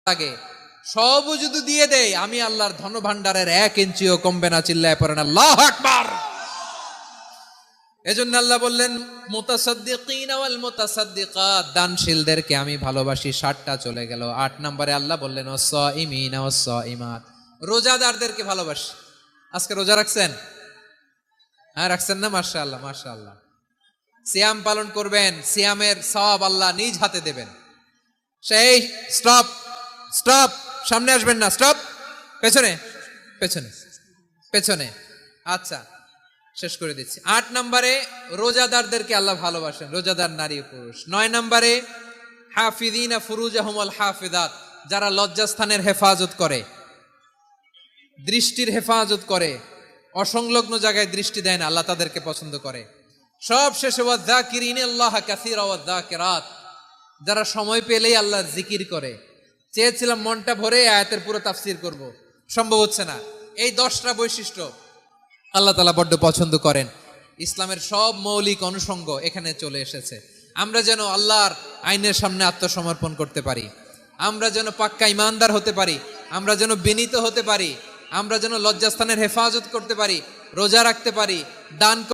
লাগে, সব যদি দিয়ে দেয় আমি আল্লাহর ধন ভান্ডারের 1 ইঞ্চিও কমবে না। চিল্লায় পড়েন আল্লাহু আকবার। এজন্য আল্লাহ বললেন মুতাসাদ্দিকিনা ওয়াল মুতাসাদ্দিকাত, দানশীলদেরকে আমি ভালোবাসি। 60টা চলে গেল। 8 নম্বরে আল্লাহ বললেন ওয়াসসাইমিনা ওয়াসসাইমাত, রোজাদারদেরকে ভালোবাসি। আজকে রোজা রাখছেন? হ্যাঁ রাখছেন না? মাশাআল্লাহ মাশাআল্লাহ। সিয়াম পালন করবেন, সিয়ামের সওয়াব আল্লাহ নিজ হাতে দেবেন। সেই স্টপ স্টপ, সামনে আসবেন না, স্টপ, পেছনে পেছনে পেছনে। আচ্ছা শেষ করে দিচ্ছি। 8 নম্বরে রোজাদারদেরকে আল্লাহ ভালোবাসেন, রোজাদার নারী পুরুষ। 9 নম্বরে হাফিযিনা ফুরুজাহুম ওয়াল হাফিযাত, যারা লজ্জাস্থানের হেফাজত করে, দৃষ্টির হেফাজত করে, অসংলগ্ন জায়গায় দৃষ্টি দেয় না, আল্লাহ তাদেরকে পছন্দ করে। সব শেষে ওয়াযাকিরিনাল্লাহ কাসীরা ওয়াযাকিরাত, যারা সময় পেলেই আল্লাহর জিকির করে। চেয়েছিলাম মনটা ভরে আয়াতের পুরো তাফসীর করব, সম্ভব হচ্ছে না। এই 10টা বৈশিষ্ট্য আল্লাহ তাআলা বড্ড পছন্দ করেন। ইসলামের সব মৌলিক অনুষঙ্গ এখানে চলে এসেছে। আমরা যেন আল্লাহর আইনের সামনে আত্মসমর্পণ করতে পারি, আমরা যেন পাক্কা ইমানদার হতে পারি, আমরা যেন বিনীত হতে পারি, আমরা যেন লজ্জাস্থানের হেফাজত করতে পারি, রোজা রাখতে পারি, দান